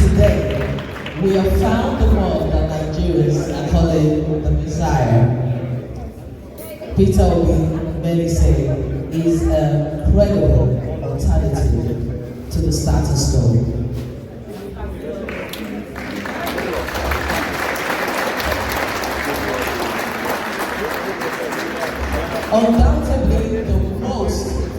today, we have found the one that Nigerians are calling the Messiah. Peter Obi, many say, is a credible alternative to the status quo. Undoubtedly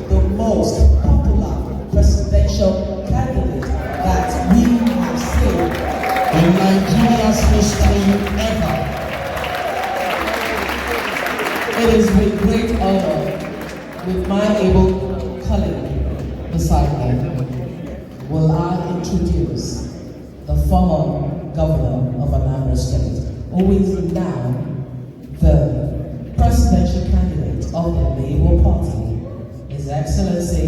the most popular presidential candidate that we have seen in Nigeria's history ever. It is with great honor, with my able colleague beside me, will I introduce the former governor of Anambra State, who is now the presidential candidate of the Labour Party, His Excellency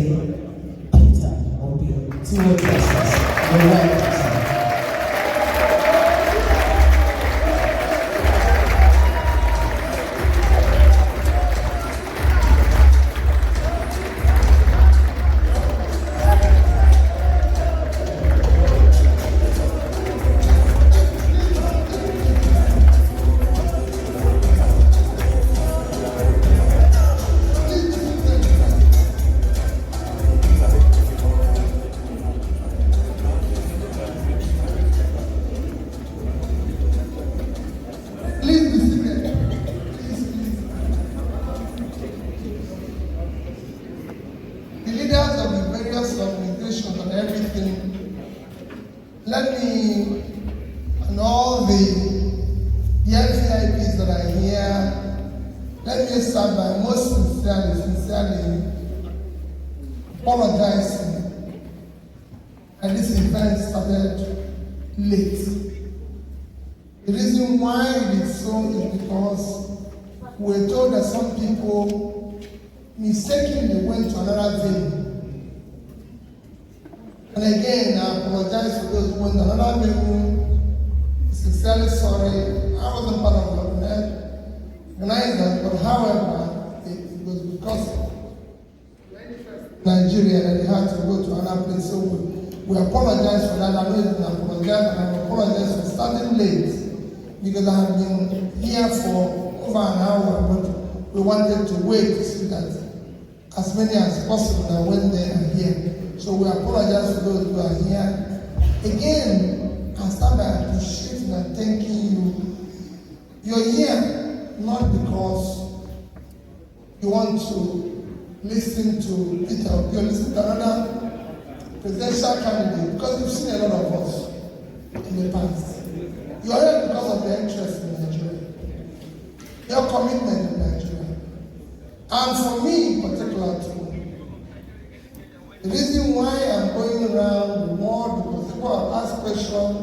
Peter Obi, to address us. You're welcome, sir. Organizations and everything, let me, and all the VIPs that are here, let me start by most sincerely apologizing. And this event started late. The reason why it is so is because we're told that some people mistakenly went to another venue. And again, I apologize for those who went to another venue. Sincerely sorry. I wasn't part of the organizer, but however, it was because of Nigeria that they had to go to another place. So we apologize for that. I know it's an apologize, and I apologize for starting late because I have been here for over an hour, but we wanted to wait to see that as many as possible that went there are here. So we apologize for those who are here. Again, I start by appreciating and thanking you. You're here not because you want to listen to Peter Obi or listen to another presidential candidate, because you've seen a lot of us in the past. You're here because of your interest in Nigeria, your commitment in Nigeria. And for me in particular too, the reason why I'm going around the world, because people have asked questions,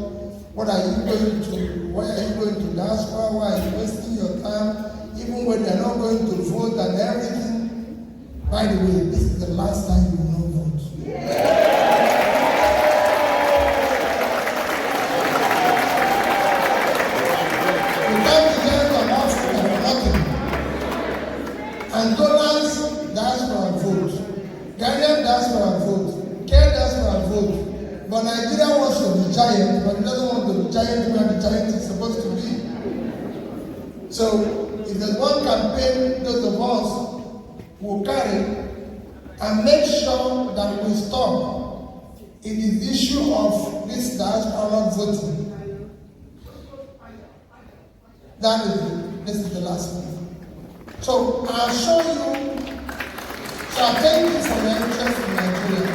what are you going to, why are you going to diaspora, why are you wasting your time, even when they're not going to vote and everything. By the way, this is the last time you will not vote. You can't be there from Africa for nothing. And dollars, diaspora vote. Ghanaian diaspora vote, Care diaspora vote, but Nigeria wants to be giant, but it doesn't want to be giant where the giant is supposed to be. So, if there's one campaign those of us will carry and make sure that we stop, it is the issue of this diaspora not voting. This is the last one. So, I'll show you. So I thank you for your interest in Nigeria.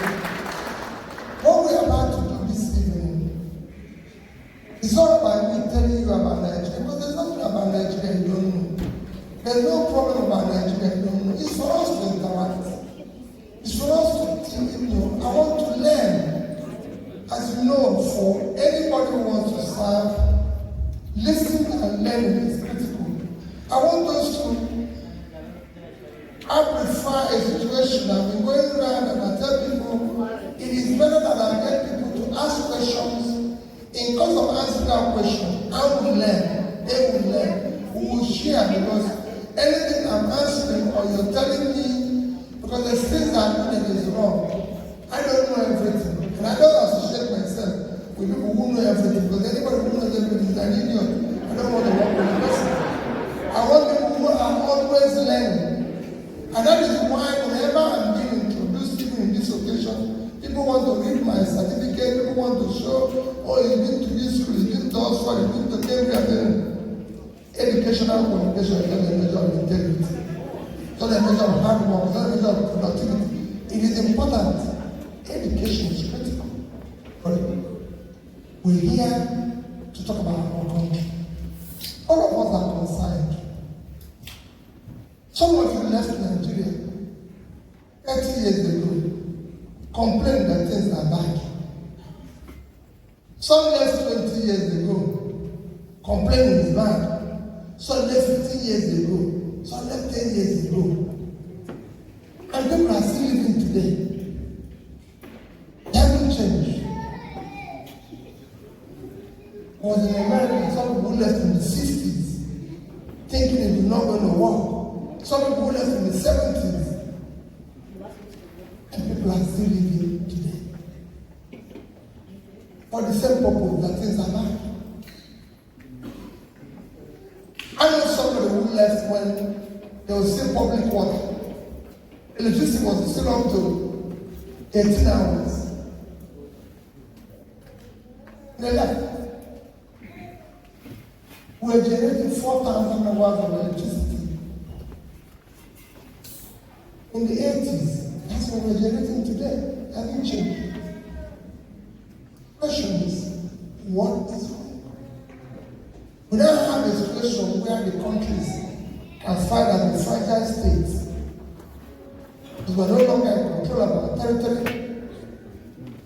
What we're about to do this evening is not about me telling you about Nigeria, because there's nothing about Nigeria you don't know. There's no problem about Nigeria you don't know. It's for us to interact. It's for us to think, I want to learn. As you know, for anybody who wants to serve, listening and learning is critical. I want us to I prefer a situation. I've been going around and I tell people it is better that I get people to ask questions. In case of answering that question, I will learn, they will learn, we will share, because anything I'm answering or you're telling me, because there's things I'm doing that is wrong. I don't know everything, and I don't associate myself with people who know everything. Because anybody who knows everything is an idiot. I don't want to work with a person. I want people who are always learning. And that is why whenever I'm being introduced, even in this occasion, people want to read my certificate, people want to show, oh, he's been to this school, he's been to Oxford, he's been to Cambridge. Educational communication is not a measure of integrity. It's not a measure of hard work, it's not a measure of productivity. It is important. Education is critical. But we're here to talk about our country. All of us are concerned. Some of you left Nigeria 30 years ago, complained that things are bad. Some left 20 years ago, complaining it's bad. Some left 15 years ago, some left 10 years ago. And people are still living today. They haven't changed. I was in America, some people left in the 60s, thinking it was not going to work. Some people left in the 70s. And people are still living today. For the same purpose that things are bad. I know somebody who left when there was still public water. Electricity was still up to 18 hours. They left. We were generating 4,000 hours of electricity. In the 80s, that's what we're generating today. Hasn't changed. Question is, what is wrong? We now have a situation where the countries can fight as a fragile state. Because we're no longer in control of our territory.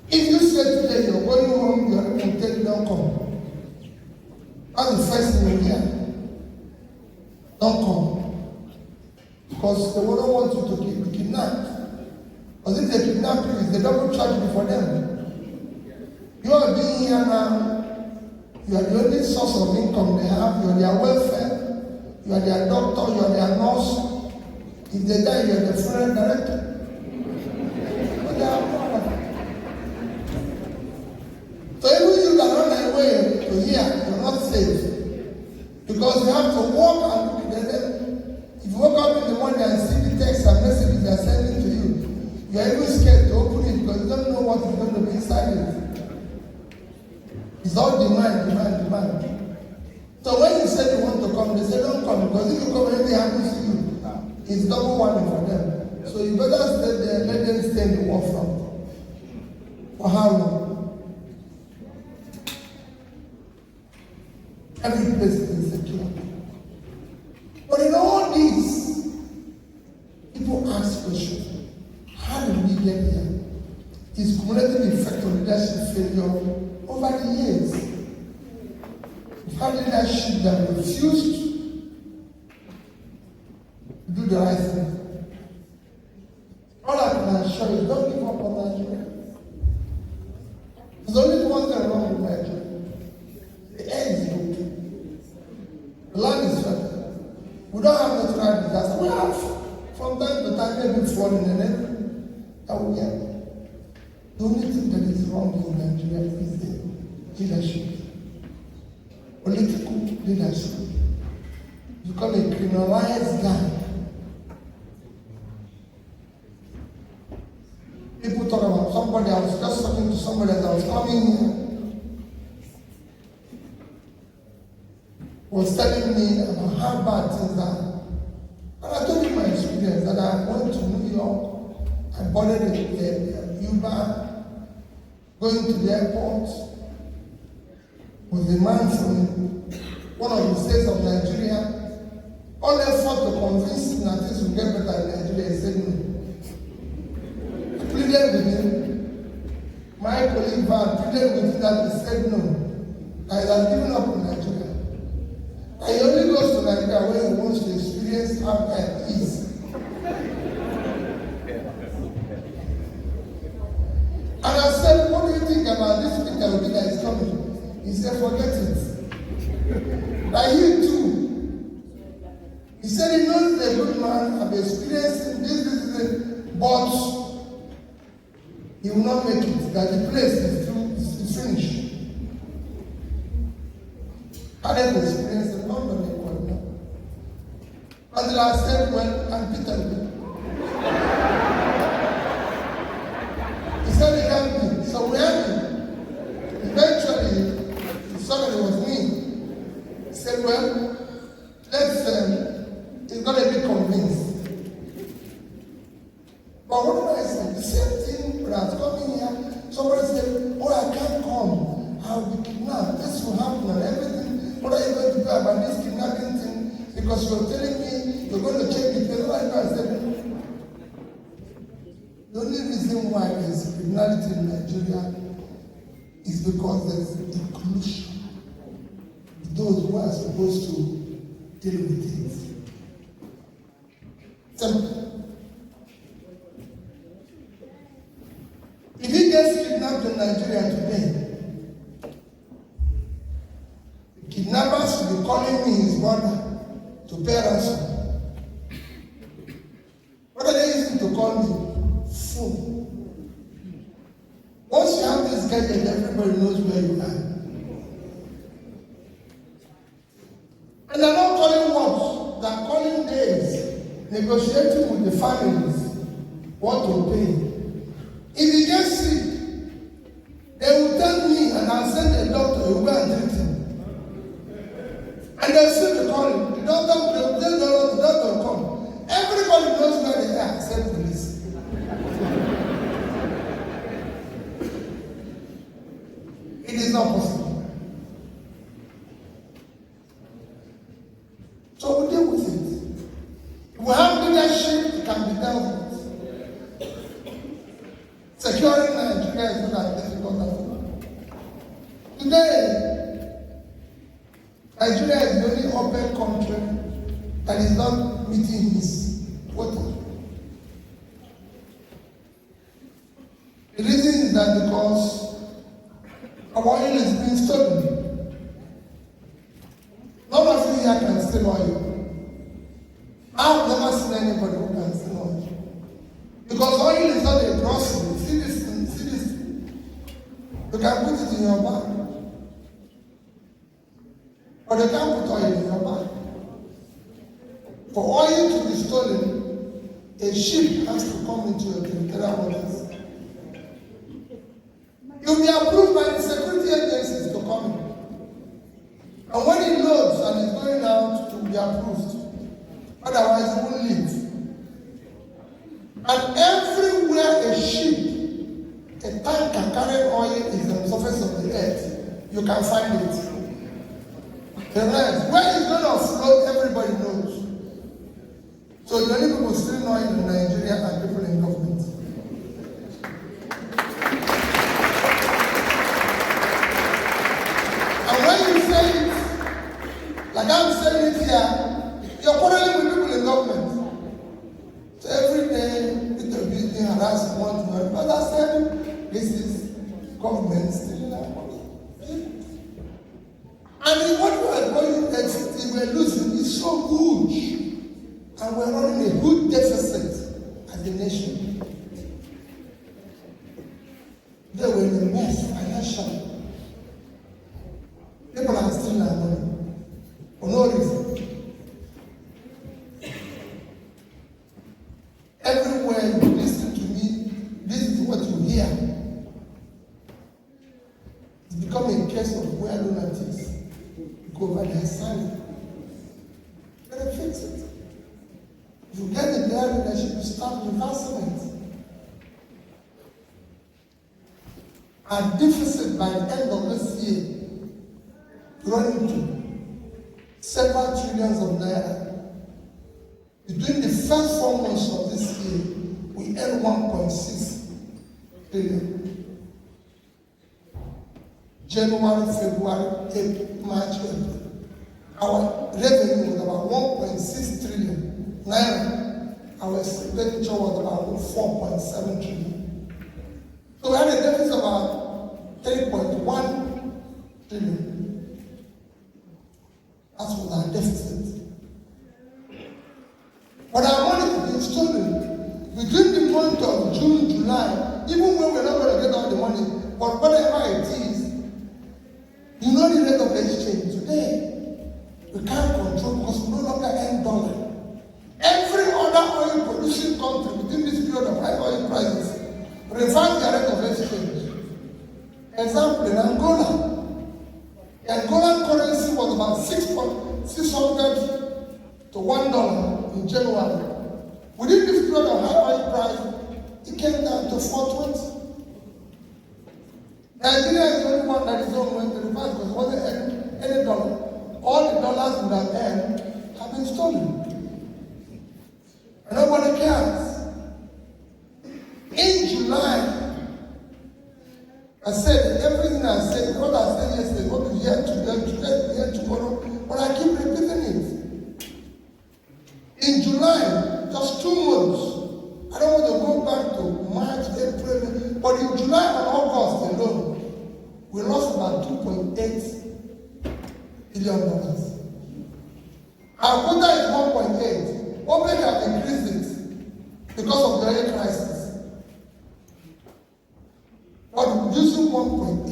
If you say today you're going home, you're going to tell you don't come. That's the first thing you hear. Don't come. Because they wouldn't want you to be kidnapped. Because if they kidnap you, it's the double tragedy for them. You are being here now. You are the only source of income they have. You are their welfare. You are their doctor. You are their nurse. If they die, you are the funeral director. But they are poor. So even you that run away to here, you are not safe. Because you have to walk and look at them. If you wake up in the morning and see the text and messages they are sending to you, you are even scared to open it because you don't know what is going to be inside it. It's all demand. So when you say you want to come, they say don't come because if you come, anything happens to you, it's double whammy for them. So you better stay there, let them stay in the war front. For how long? Every place is insecure. But in all this, people ask questions. How did we get here? Is cumulative effect of leadership failure over the years? We've had leadership that refused to do the right thing. All I can assure you, don't give up on Nigeria. There's only one thing wrong with Nigeria. The air is good. The land is fertile. We don't have natural disaster. We have, from time to time, maybe flooding and everything. That we have. The only thing that is wrong in Nigeria is the leadership. Political leadership. You become a criminalized guy. People talk about somebody, I was just talking to somebody as I was coming here. Was telling me about how bad things are. And I told him my experience that I went to New York, I boarded the Uber, going to the airport, with a man from one of the states of Nigeria. All effort to convince him that things will get better in Nigeria, he said no. I pleaded with him. My colleague Van pleaded with him that he said no. I had given up on Nigeria. And he only goes to Nigeria when he wants to experience how time is. And I said, what do you think about this Peter Obi that is coming? He said, forget it. Like you too. He said he knows he's a good man, I've experienced this, but he will not make it, that the place is finished. hadn't experienced in London equal now. Until I said, well, and Peter Obi. He said he can't be. So we had him. Eventually, he saw that it was me. He said, well, let's, he's going to be convinced. But what did I say? The same thing when I was coming here, somebody said, oh, I can't come. I'll be kidnapped. This will happen and everything. What are you going to do about this kidnapping thing? Because you're telling me you're going to check the place. I said, the only reason why there's criminality in Nigeria is because there's inclusion. Those who are supposed to deal with things. Simple. If he gets kidnapped in Nigeria today, the kidnappers will be calling me his brother to pay ransom. What are they using to call me? Fool. Once you have this gadget, everybody knows where you are. And they're not calling what? They're calling days, negotiating with the families what to pay. If he gets sick, they will tell me and I'll send a doctor who will go and treat him. And they'll still be calling. The doctor will come. Everybody knows where they are except police. It is not possible. So we deal with it. We have leadership, it can be dealt with. Securing Nigeria is not as difficult as well. Today, Nigeria is the only open country that is not meeting his quota. The reason is that because our oil is being stolen. None of you here can steal oil. I've never seen anybody who can steal oil. Because oil is not a grocery. See this thing. You can put it in your bag. But you can't put oil in your bag. For oil to be stolen, a ship has to come into your territorial waters. You'll be approved by the security agencies to come in. And when it loads and it's going out, you'll be approved. Otherwise, it won't leave. And everywhere a ship, a tank can carry oil is on the surface of the earth, you can find it. The rest, where it's going to float, everybody knows. So the only people stealing oil in Nigeria are people in government. And when you say it, like I'm saying it here, you're quarreling with people in government. So every day, Peter Obi is being harassed one to another. But I said, this is government stealing our money. And what we are going to we're losing is so huge. And we're running a huge deficit as a nation. They were in a mess financially. People are stealing our money for no reason. Everywhere you listen to me, this is what you hear. It's become a case of where lunatics go over their side. Better fix it. If you get in their leadership, you start reversing it. Our deficit by the end of this year running to several trillions of naira. Between the first 4 months of this year, we earned 1.6 trillion. January, February, April, March, April. Our revenue was about 1.6 trillion naira. Our expenditure was about 4.7 trillion. So we had a deficit of about 3.1 trillion. That was our deficit. But our money is being stolen. Between the month of June, July, even when we're not going to get all the money, but whatever it is, you know the rate of exchange today. example, in Angola, the Angolan currency was about 600 to $1 in January. Within this period of high oil price, it came down to 420. Nigeria is the only one that is going to reverse because it wasn't any dollar. All the dollars we have earned have been stolen. And nobody cares. In July, I said everything I said, what I said yesterday, what we hear today, hear tomorrow, but I keep repeating it. In July, just 2 months, I don't want to go back to March, April, but in July and August alone, we lost about $2.8 billion. Our quota is 1.8. OPEC have increased it because of the oil crisis. But using 1.8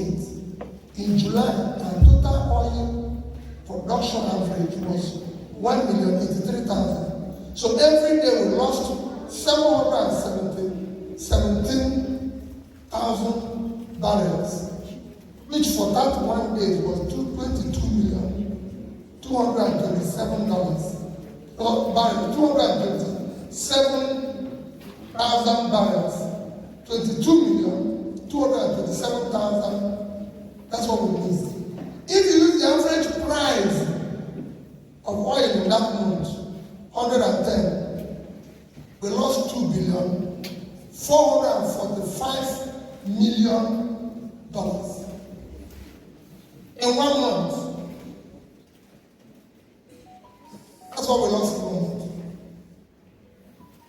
in July, our total oil production average was 1,083,000. So every day we lost 17,000 barrels, which for that one day was $22,227 barrels, 227,000 barrels, 22,227,000. That's what we missed. If you use the average price of oil in that month, 110, we lost $2,445,000,000 in 1 month. That's what we lost in 1 month.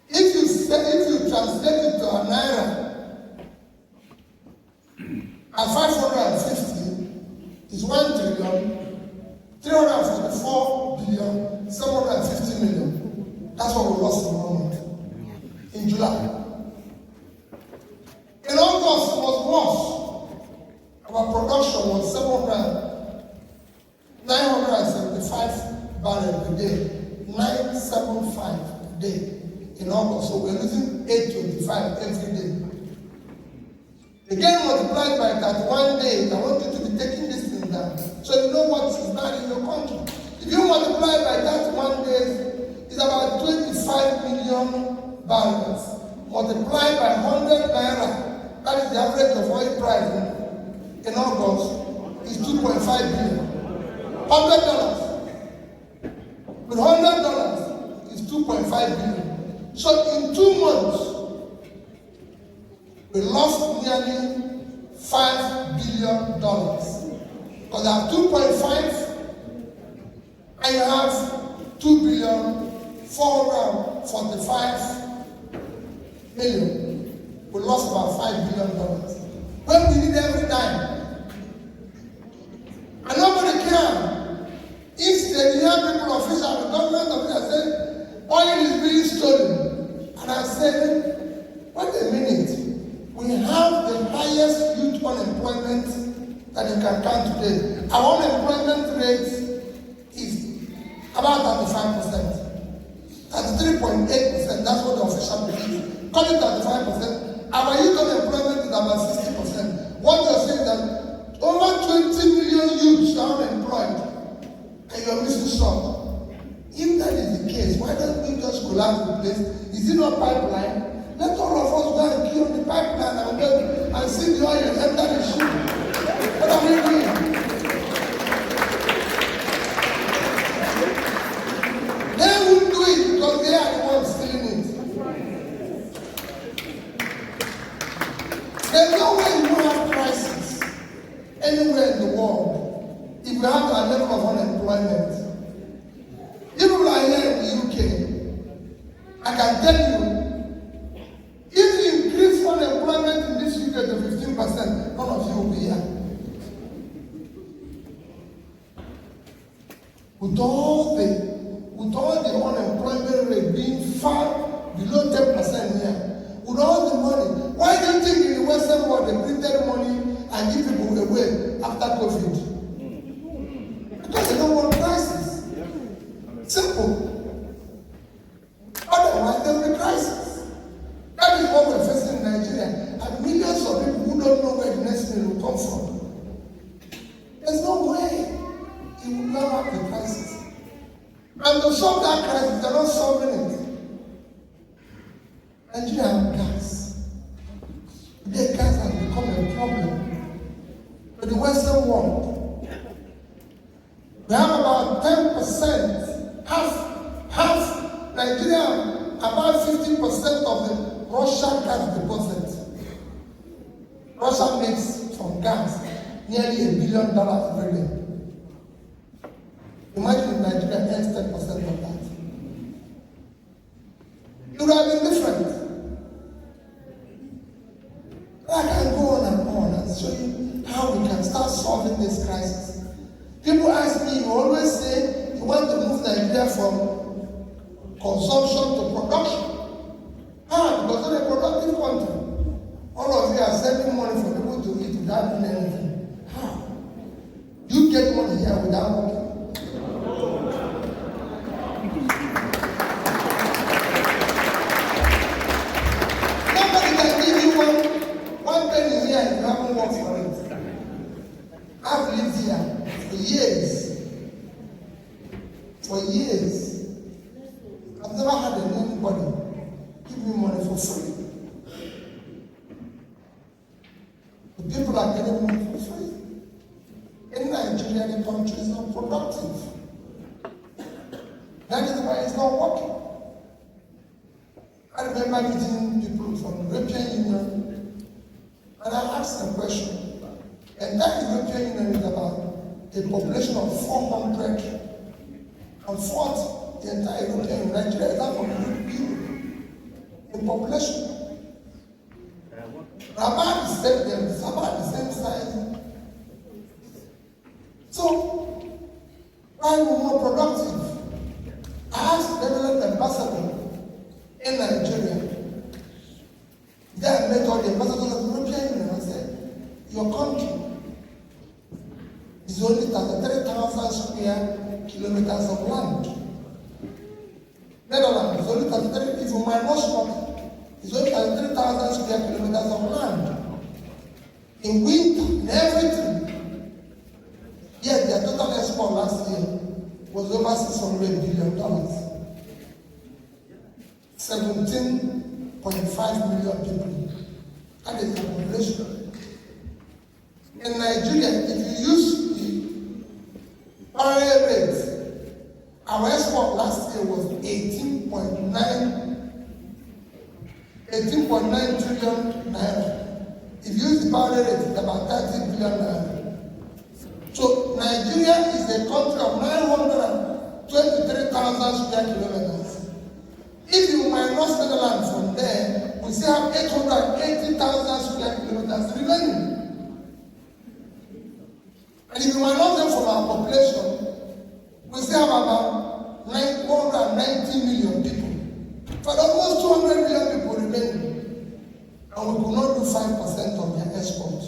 If you translate it to a naira, at 550 is 1,344,750,000,000. That's what we lost in 1 month. In July. In August, it was worse. Our production was 975 barrels a day. 975 a day in August. So we're losing 825 every day. Again, multiplied by that 1 day, I want you to be taking this thing down. So you know what is bad in your country. If you multiply by that 1 day, it's about 25 million barrels. Multiplied by 100 naira, that is the average of oil price in August, is 2.5 billion. $100. With $100 is 2.5 billion. So in 2 months, we lost nearly $5 billion. Because I have 2.5 and you have 2,445,000,000. We lost about $5 billion. When we need every time. And nobody can. Instead, you have people officials, the government officials say, oil is being stolen. And I said, wait a minute. We have the highest youth unemployment that you can count today. Our unemployment rate is about 35%. That's 3.8%. That's what the official believe. Call it 35%. Our youth unemployment is about 60%. What you're saying is that over 20 million youths are unemployed and you're missing some. If that is the case, why don't we just collapse the place? Is it not pipeline? Let all of us go and key on the pipeline and see the oil enter the ship. What are we doing? They won't do it because they are the ones stealing it. There's no way you won't have crisis anywhere in the world if we have a level of unemployment. People are here in the UK. I can tell you, if you increase unemployment in this UK to 15%, none of you will be here. With all the unemployment rate being far below 10% here, with all the money, why do you think in the Western world they printed money and give people away after COVID? Because they don't want crisis. Simple. Otherwise, there will be crisis. That is what we're facing in Nigeria. And millions of people who don't know where the next meal will come from. to solve that crisis, they're not solving it. Nigeria have gas. Today, gas has become a problem for the Western world. We have about 10%, half Nigeria, about 50% of the Russian gas deposit. Russia makes from gas nearly $1 billion every day. Imagine if Nigeria earns 10% of that. It would have been different. I can go on and show you how we can start solving this crisis. People ask me, you always say you want to move Nigeria from consumption to production. How? Because we're a productive country. All of you are sending money for people to eat without doing anything. How? You get money here without working. Nobody can give you one penny here and you haven't worked for it. I've lived here for years. For years. I've never had anybody give me money for free. The people are getting money for free. In Nigeria, the country is not productive. That is why it's not working. I remember meeting people from the European Union, and I asked them a question. And that European Union is about a population of 400 and 40. The entire European Union, Nigeria is not from Europe. In population. About the same, it's about the same size. So, why are we more productive? I asked the Netherlands ambassador in Nigeria. Then I met all the ambassadors of the European Union and said, your country is only 33,000 square kilometers of land. Netherlands is only 33, if you minus water, it's only 33,000 square kilometers of land. In winter, in everything. Yet their total export last year was over $600 billion. 17.5 million people. That is the population. In Nigeria, if you use the barrel rate, our export last year was 18.9 trillion naira. If you use the barrel rate, it's about 30 billion naira. So Nigeria is a country of 923,000 square kilometers. If you minus Netherlands from there, we still have 880,000 square kilometers remaining. And if you minus them from our population, we still have about 190 million people. But almost 200 million people remaining. And we could not do 5% of their export.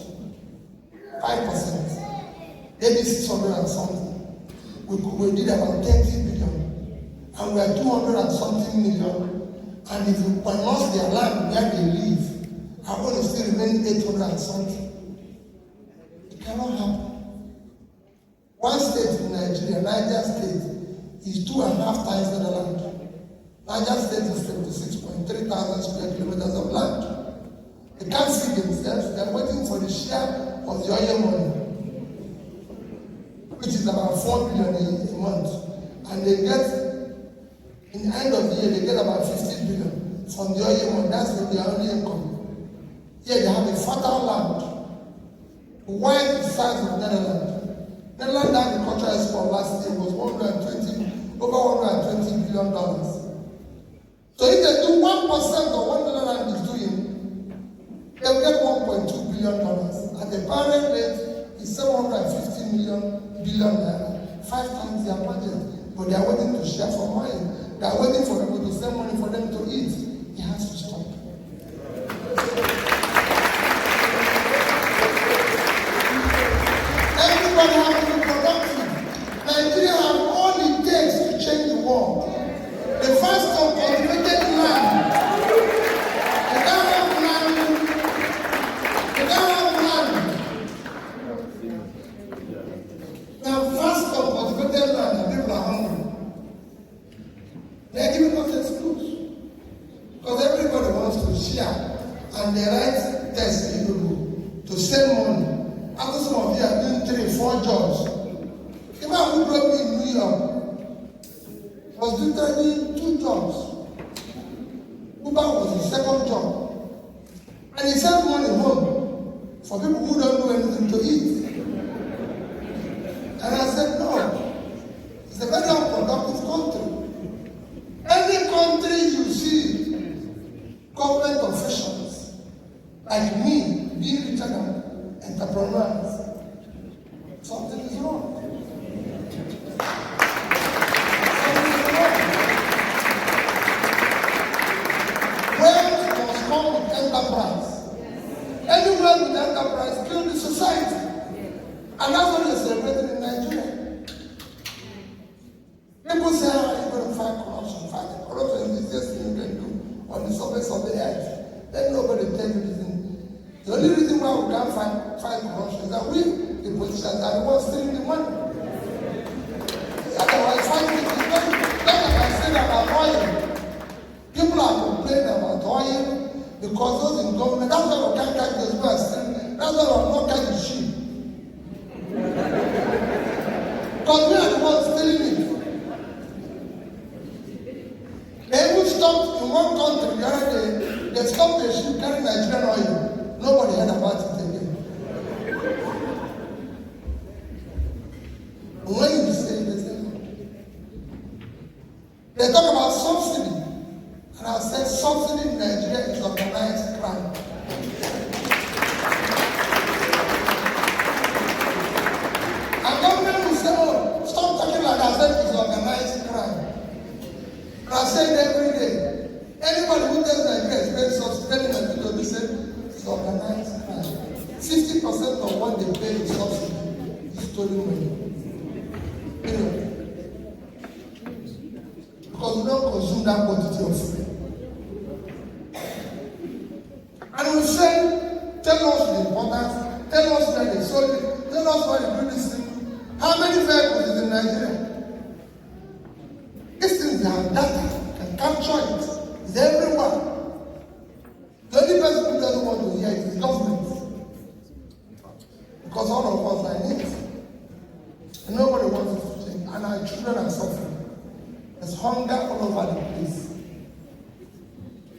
5%. Maybe 600 and something. We did about 30 billion. And we are 200 and something million. And if you minus their land where they live, our own is still remaining 800 and something. It cannot happen. One state in Nigeria, Niger State, is 2.5 times Netherlands. Niger State is 76.3 thousand square kilometers of land. They can't see themselves. They're waiting for the share of the oil money, which is about 4 billion a month. And they get, in the end of the year, they get about 50 billion from the oil money. That's their only income. Here they have a fertile land, wide the size of Netherlands. Netherlands agricultural export last year was over $120 billion. So if they do 1% of what Netherlands is doing, they'll get $1.2 billion. And the parent rate is 750 billion naira, 5 times their budget. But they are waiting to share for money. They are waiting for people to send money for them to eat. It has to stop. Everybody has to be productive. Nigeria has all it takes to change the world. The first cultivated land. They don't have land. They don't have land. The first cultivated land, and people are hungry. and they write tests to send money. After some of you are doing 3-4 jobs. The man who brought me in New York was doing 2 jobs. Uber was his second job. And he sent money home for people who don't know anything to eat. And I said, no. It's a very unproductive country. Any country you see government officials like me being richer than entrepreneurs, something is wrong. Wealth must come with enterprise. Anywhere with enterprise build the society. And that's what they're celebrating in Nigeria. People say, how are you going to fight corruption? Fight corruption is the easiest thing you can do on the surface of the earth. Then nobody tell you this thing. The only reason why we can't fight corruption is that we, the politicians, are the ones stealing the money. Otherwise, fighting is very good. Like I said about oil. People are complaining about oil because those in government, that's why we can't catch those who are stealing. That's why we're not catching sheep. Because we are the ones stealing it. They even stopped in one country the other day, they stopped a ship carrying Nigerian oil. Nobody heard about it again. When you say this, they talk about subsidy. And I said subsidy in Nigeria is organized crime. And government will say, oh, stop talking like that. I said it's organized crime. And I said every day, anybody who tells Nigeria is paying subsidy, telling people to say it's organized crime. 60% of what they pay in subsidy is stolen money. Because we don't consume that quantity of food. And we say, tell us the importance, tell us where they sold it, tell us why they do this thing. How many vehicles is in Nigeria? These things, they have data, can capture it. It's everywhere. The only person who doesn't want to hear it is government. Because all of us are in it. And nobody wants it to change. And our children are suffering. There's hunger all over the place.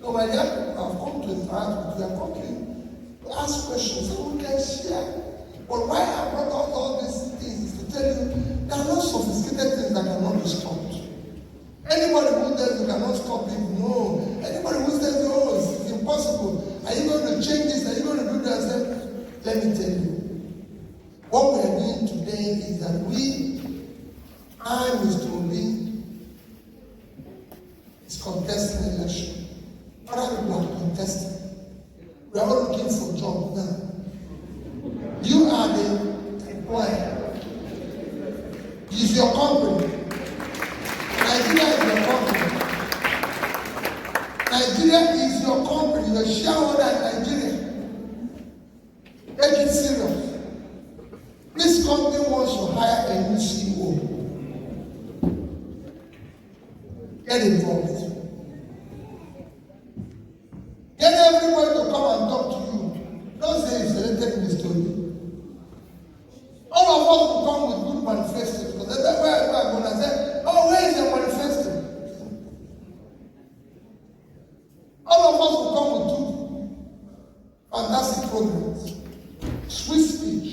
So my dear people have come to interact with your country to ask questions so we can share. But why I brought out all these things is to tell you there are no sophisticated things that cannot be stopped. Anybody who says you cannot stop it, no. Anybody who says, oh, it's impossible. Are you going to change this? Are you going to do that? Let me tell you. What we are doing today is that I, Mr. Obi, is contesting election. Other people are contesting. We are all looking for jobs now. You are the employer. It's your company. Nigeria is your company. Nigeria is your company. You're a shareholder in Nigeria. Take it serious. This company wants to hire a new CEO. Get involved. Get everybody to come and talk to you. Don't say you selected the story. All of us will come with good manifestos. Because that's where I'm going to say, oh, where is your manifesto? All of us will come with two fantastic programs. Sweet speech.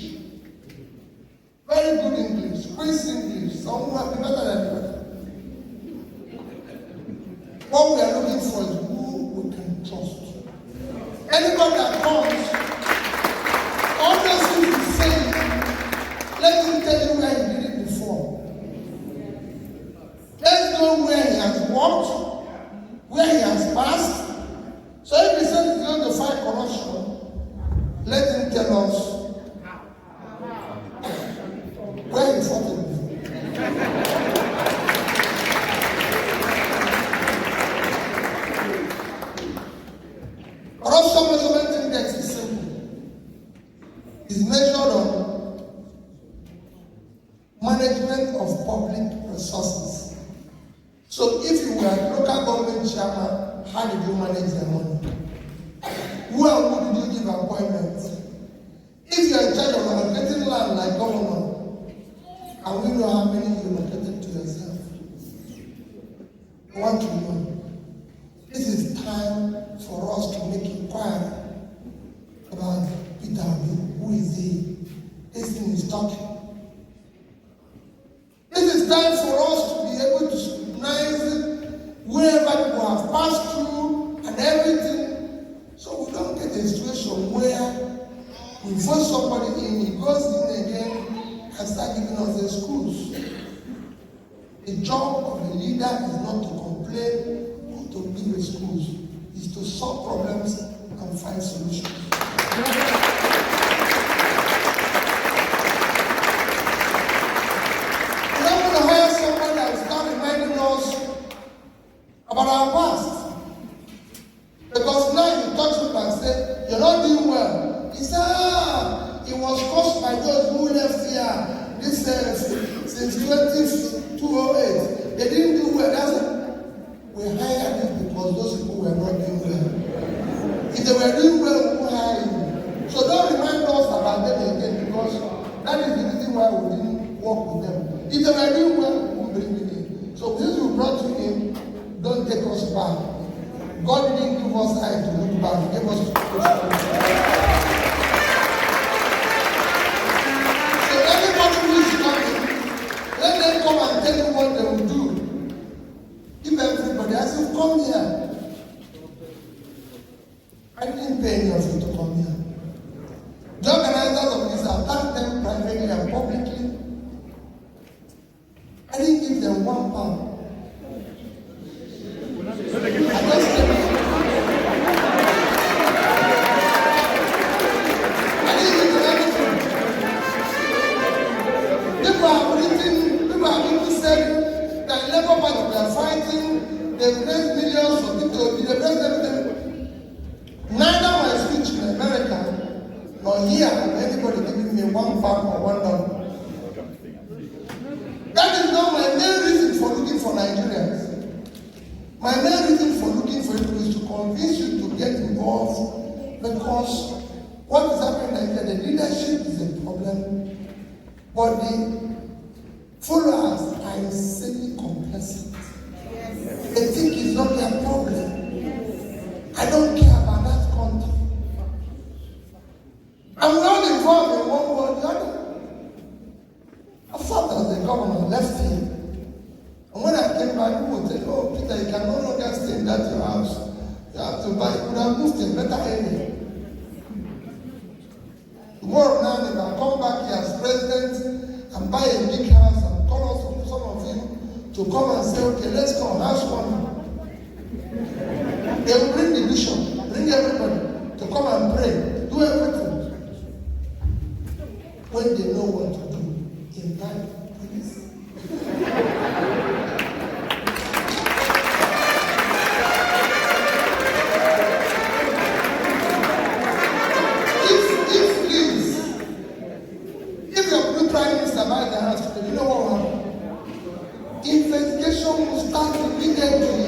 Very good English. Quiz English. Some who have been better than the other. What we are looking for is who we can trust. Anybody that comes, all those things he's saying, let him tell you where he did it before. Let's know where he has worked, where he has passed. So if he says he's going to fight corruption, let him tell us where he fought it. Corruption measurement index is simple. It's measured on management of public resources. So if you were a local government chairman, how did you manage the money? Who and who give appointments. If you are in charge of allocating land like governor, and we know how many you allocated to yourself, I want to know. This is time for us to make inquiry about Peter Obi. Who is he? This thing is talking. This is time for us to be able to scrutinize wherever people have passed through and everything, so we don't get a situation where we vote somebody in, he goes in again and start giving us the schools. The job of the leader is not to complain or to give the schools, it's to solve problems and find solutions. About our past. Because now you touch him and say, you're not doing well. He said, it was caused by those who left here this since 2008. They didn't do well. That's it. We hired them because those people were not doing well. If they were doing well, we would hire you. So don't remind us about them again, because that is the reason why we didn't work with them. If they were doing well, we would bring you in. So this we brought you in. Don't take us back. God didn't give us time to look back. He gave us to So everybody who is coming, let them come and tell you what they will do. If everybody has to come here. I didn't pay any of you to come here. The organizers of this attacked them privately and publicly. I didn't give them £1. They've raised millions for Peter Obi. They've raised everything. Neither my speech in America nor here will anybody giving me £1 or $1. That is not my main reason for looking for Nigerians. My main reason for looking for you is to convince you to get involved, because what is happening is that the leadership is a problem, but the followers are insanely complacent. They think it's not their problem. I don't care about that country. I'm not involved in one way or the other. I thought as the governor left here. And when I came back, people would say, oh, Peter, you can no longer stay in that your house. You have to buy, you would have moved to a better area. Tomorrow now, they can come back here as president and buy a big house and call us, some of you, to come and say, okay, let's come, house one. They will bring the bishop, bring everybody to come and pray, do everything. When they know what to do, in time, please. If your new prime minister buys the house, you know what will happen? Investigation will start immediately.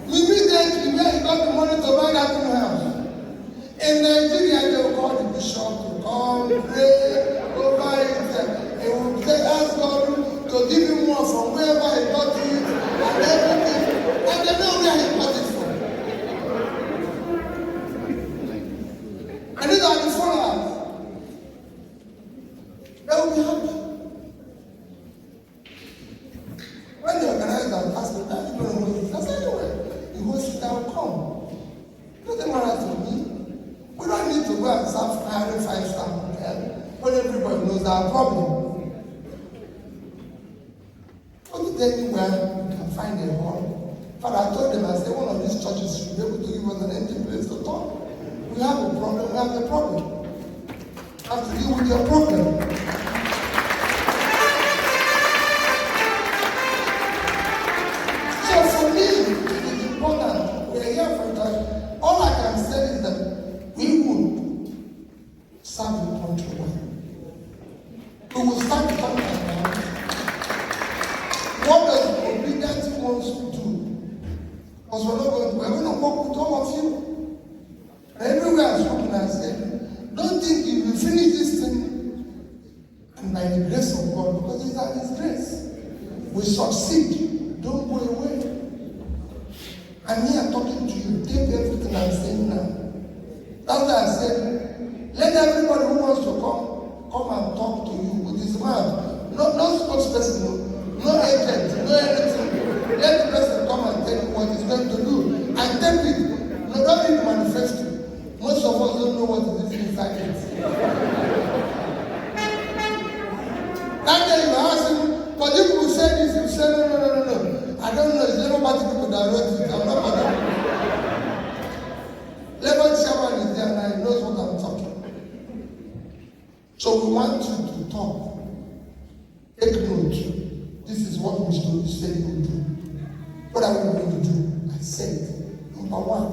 Immediately, where he got the money to buy that new house. In Nigeria, they will call the bishop to come, pray over it. He will ask God to give him more from wherever he got it and everything. And they know where he got it from. And these are the followers. They will be happy. When the organizer asked me, "Are you going to host it?" I said, "Anyway, you host it, I will come." It doesn't matter to me. We don't need to go and start hiring 5-star hotel when everybody knows our problem. Don't tell me where you can find a hall. Father, I told them, I said, one of these churches should be able to give us an empty place to talk. We have a problem, we have a problem. You have to deal with your problem. So for me, it is important. We are here for that. All I can say is that we would serve the country well. We will start talking about what does obedience wants to do. Because we're going to work with all of you. by the grace of God, because it's at His grace. We succeed. Don't go away. I'm here talking to you. Take everything I'm saying now. That's why I said, let everybody who wants to come and talk to you with his mouth. No spokesperson, no agent, no anything. Let the person come and tell you what he's going to do. And take it. No, don't read the manifesto. Most of us don't know what is inside it. That day you ask him, but if you say this, you say no. I don't know, it's Labour Party people that wrote it. I'm not bothered. Labour chairman is there and he knows what I'm talking. So we want you to talk. Take note. This is what Mr. said he will do. What are we going to do? I said, number one.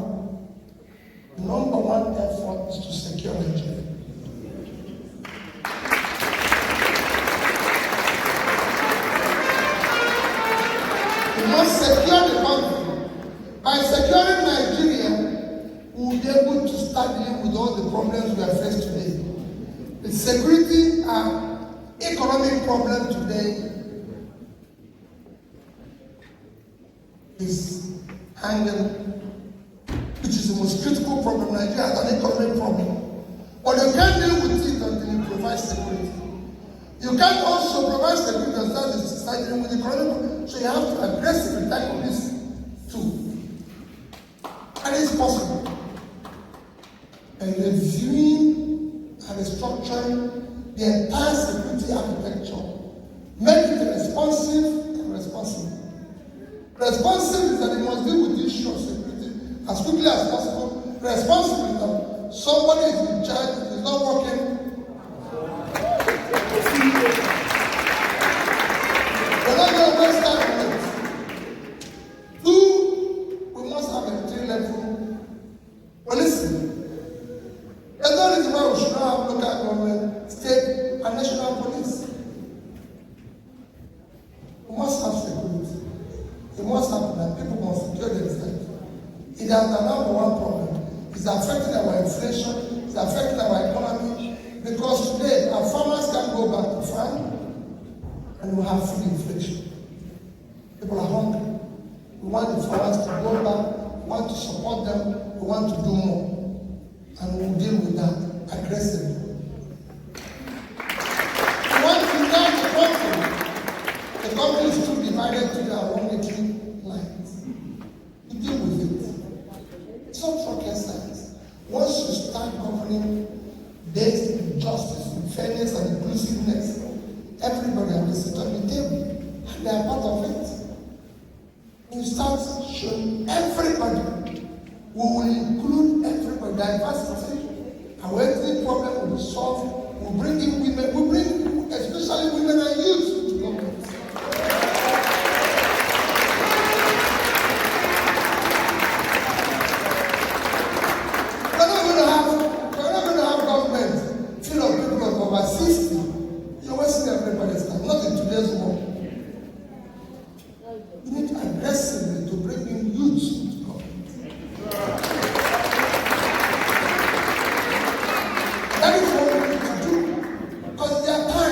The number one effort is to secure Nigeria. We must secure the country. By securing Nigeria, we will be able to start dealing with all the problems we are faced today. The security and economic problem today is handled, which is the most critical problem. Nigeria has an economic problem. But you can't deal with it until you provide security. You can't also provide security and start dealing with the economic problem. So you have to aggressively tackle this too. And it's possible. And reviewing and restructuring the entire security architecture, make it responsive and responsible. Responsive is that it must deal with the issue of security as quickly as possible. Responsible is that somebody is in charge, is not working. We're not going to waste time on it. Two, we must have a 3-level policing. There's no reason why we should not have local government, state, and national police. We must have security. It must happen that people must secure themselves. It has the number one problem. It's affecting our inflation, it's affecting our economy, because today our farmers can go back to farm and we have food inflation. People are hungry. We want the farmers to go back, we want to support them, we want to do more. And we'll deal with that aggressively. We want to unite the country. The country is still divided to their own lines. We deal with it. It's not rocket science. Once you start governing based in justice, in fairness, and inclusiveness, everybody will sit on the table, and they are part of it. You start showing everybody. We will include everybody, diversity, and when any problem will be solved, we'll bring in women, we'll bring especially women and youth to government. We're not going to have government full of people of over 60. You're wasting everybody's time, not in today's world. We need aggressively to bring in youth. That is what we need to do. Because there are times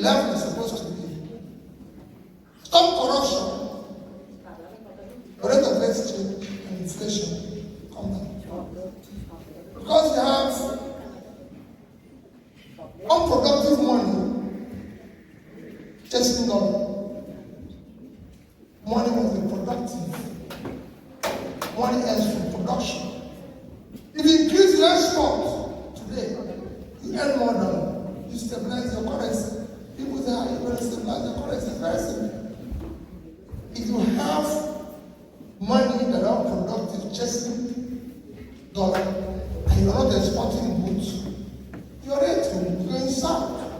level it's supposed to be. Stop corruption. The rate of exchange and inflation come down. Because you have unproductive money chasing dollar. Money must be productive. Money ends from production. If you increase your export today, you earn more than you stabilize your currency. People say, how are you going to stabilize your currency? It's very simple. If you have money that are productive chasing dollar and you're not exporting goods, your rate will go south.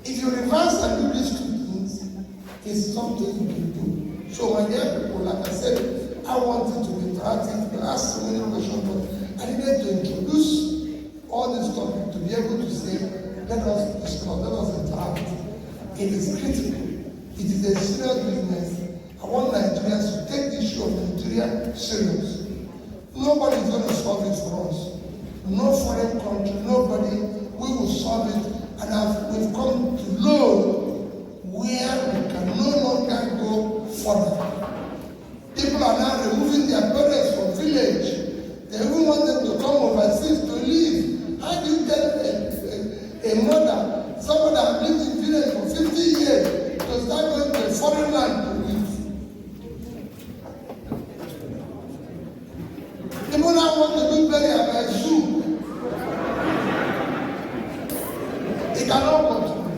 If you reverse and do these two things, it's something you can do. So my dear people, like I said, I wanted to be interactive, to ask so many questions, but I needed to introduce all this topic to be able to say, let us discuss, let us interact. It is critical. It is a serious business. I want Nigerians to take the issue of Nigeria serious. Nobody is going to solve it for us. No foreign country, nobody, we will solve it. And we've come to know where we can no longer go further. People are now removing their parents from village. They even want them to come overseas to live. How do you tell a mother, someone that lived in village for 50 years, to start going to a foreign land to live? People now want to do burial by zoo. It cannot continue.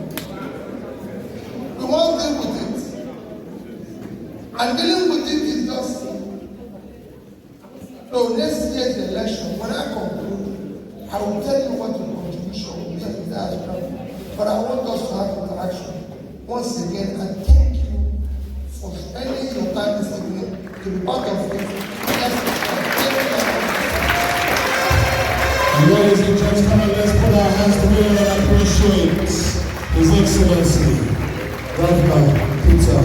We won't deal with it. And dealing with it is just so next year's election, when I conclude, I will tell you what the contribution will be in that diaspora. But I want us to have interaction once again, and thank you for spending your time this evening to be part of it. Ladies and gentlemen, let's put our hands together and appreciate His Excellency, Governor Peter